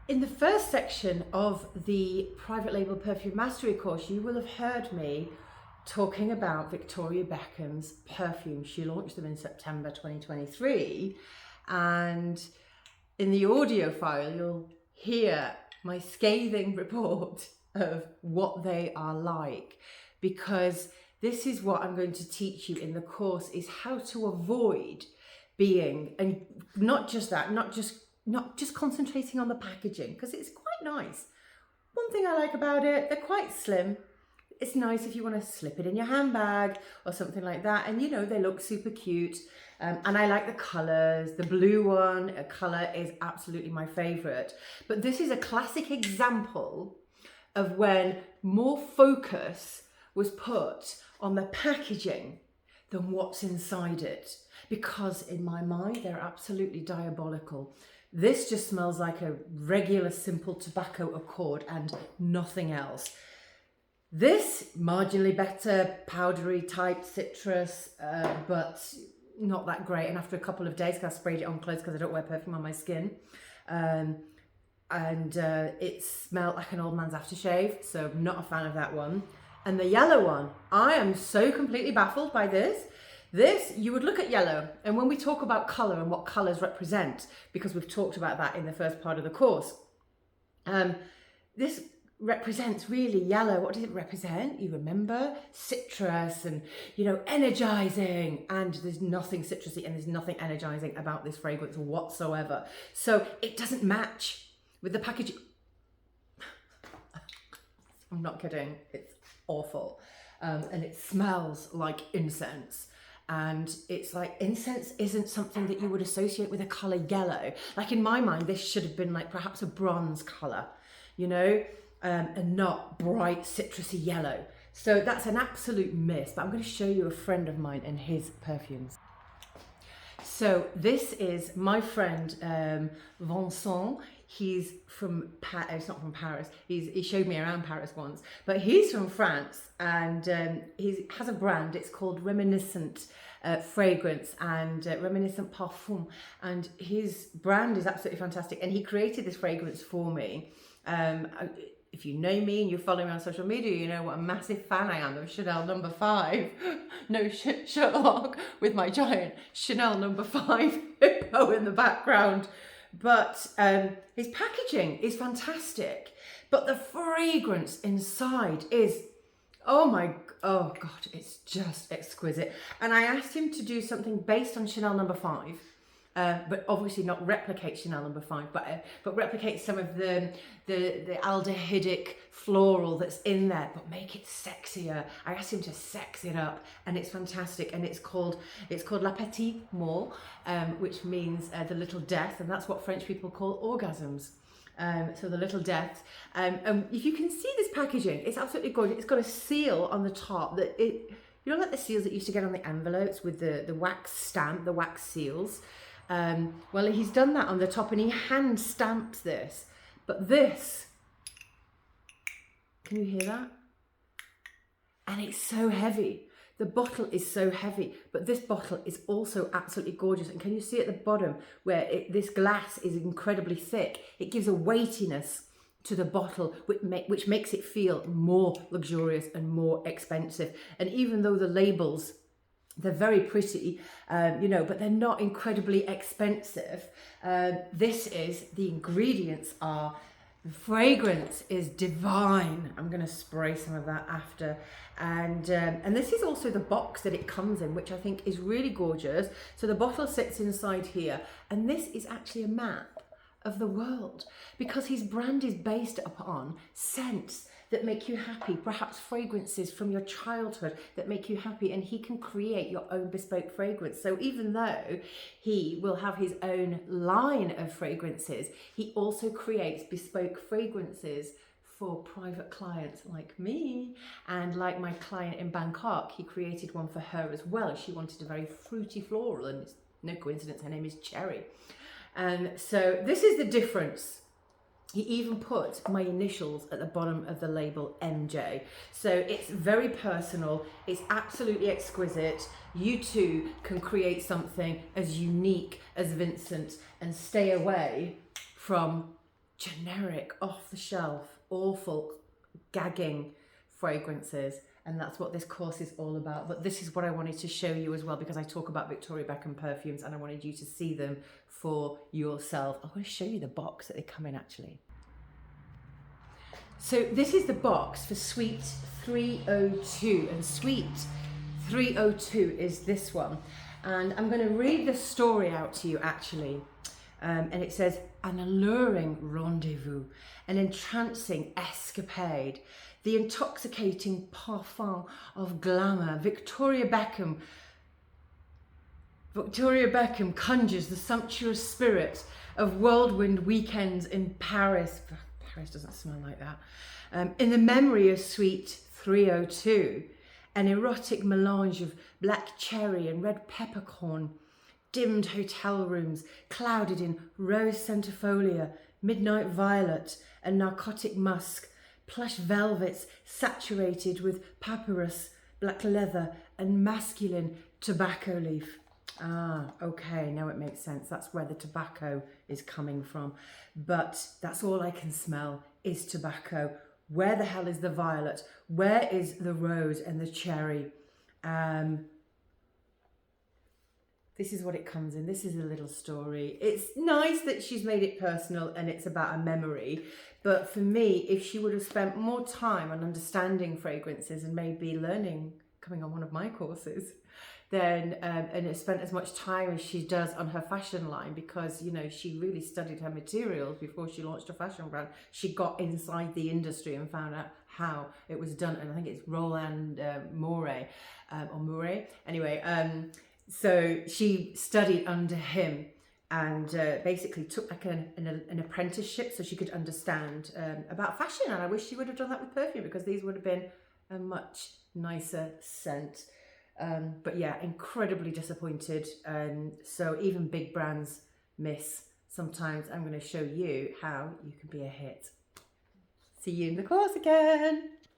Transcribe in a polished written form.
In the first section of the Private Label Perfume Mastery course, you will have heard me talking about Victoria Beckham's Perfume. She launched them in September 2023, and in the audio file you'll hear my scathing report of what they are like, because this is what I'm going to teach you in the course, is how to avoid being, and not just concentrating on the packaging, because it's quite nice. One thing I like about it, they're quite slim. It's nice if you want to slip it in your handbag or something like that, and you know, they look super cute. And I like the colors. The blue one color is absolutely my favorite. But this is a classic example of when more focus was put on the packaging than what's inside it, because in my mind they're absolutely diabolical. This just smells like a regular simple tobacco accord and nothing else. This marginally better, powdery type citrus, but not that great. And after a couple of days, I sprayed it on clothes because I don't wear perfume on my skin, it smelled like an old man's aftershave, so I'm not a fan of that one. And the yellow one, I am so completely baffled by this. This, you would look at yellow, and when we talk about colour and what colours represent, because we've talked about that in the first part of the course, this represents really yellow. What does it represent? You remember citrus and, you know, energizing, and there's nothing citrusy and there's nothing energizing about this fragrance whatsoever. So it doesn't match with the packaging. I'm not kidding, it's awful. And it smells like incense. And it's like, incense isn't something that you would associate with a colour yellow. Like in my mind, this should have been like perhaps a bronze colour, you know, and not bright citrusy yellow. So that's an absolute miss, but I'm going to show you a friend of mine and his perfumes. So this is my friend Vincent. He's from Paris, not from Paris. He showed me around Paris once, but he's from France, and he has a brand. It's called Reminiscent Fragrance and Reminiscent Perfume, and his brand is absolutely fantastic. And he created this fragrance for me. If you know me and you follow me on social media, you know what a massive fan I am of Chanel No. 5. No, Sherlock with my giant Chanel No. 5 hippo in the background. But his packaging is fantastic, but the fragrance inside is, oh God, it's just exquisite. And I asked him to do something based on Chanel No. 5, but obviously not replicate Chanel No. 5, but replicate some of the aldehydic floral that's in there, but make it sexier. I asked him to sex it up, and it's fantastic. And it's called La Petite Mort, which means the little death, and that's what French people call orgasms. So the little death. And if you can see this packaging, it's absolutely gorgeous. It's got a seal on the top that you know, like the seals that you used to get on the envelopes with the wax stamp, the wax seals. Well, he's done that on the top, and he hand stamps this. But this, can you hear that? And it's so heavy. The bottle is so heavy, but this bottle is also absolutely gorgeous. And can you see at the bottom where this glass is incredibly thick? It gives a weightiness to the bottle, which makes it feel more luxurious and more expensive. And even though the labels, they're very pretty, you know, but they're not incredibly expensive. The ingredients are, the fragrance is divine. I'm going to spray some of that after. And this is also the box that it comes in, which I think is really gorgeous. So the bottle sits inside here, and this is actually a map of the world, because his brand is based upon scents that make you happy, perhaps fragrances from your childhood that make you happy, and he can create your own bespoke fragrance. So even though he will have his own line of fragrances, he also creates bespoke fragrances for private clients like me, and like my client in Bangkok, he created one for her as well. She wanted a very fruity floral, and it's no coincidence her name is Cherry. And so this is the difference. He even put my initials at the bottom of the label, MJ. So it's very personal. It's absolutely exquisite. You too can create something as unique as Vincent and stay away from generic, off the shelf, awful, gagging fragrances. And that's what this course is all about. But this is what I wanted to show you as well, because I talk about Victoria Beckham perfumes and I wanted you to see them for yourself. I'm going to show you the box that they come in actually. So this is the box for Suite 302, and Suite 302 is this one. And I'm going to read the story out to you actually. And it says, an alluring rendezvous, an entrancing escapade, the intoxicating parfum of glamour. Victoria Beckham conjures the sumptuous spirit of whirlwind weekends in Paris. Paris doesn't smell like that. In the memory of Suite 302, an erotic melange of black cherry and red peppercorn, dimmed hotel rooms clouded in rose centifolia, midnight violet and narcotic musk, plush velvets saturated with papyrus, black leather and masculine tobacco leaf. Ah, okay, now it makes sense. That's where the tobacco is coming from. But that's all I can smell is tobacco. Where the hell is the violet? Where is the rose and the cherry? This is what it comes in. This is a little story. It's nice that she's made it personal and it's about a memory. But for me, if she would have spent more time on understanding fragrances and maybe learning, coming on one of my courses, then and it spent as much time as she does on her fashion line, because you know she really studied her materials before she launched a fashion brand. She got inside the industry and found out how it was done, and I think it's Roland Mouret or Mouret. Anyway, so she studied under him and basically took like an apprenticeship so she could understand about fashion. And I wish she would have done that with perfume, because these would have been a much nicer scent. But yeah, incredibly disappointed. So even big brands miss. Sometimes I'm going to show you how you can be a hit. See you in the course again.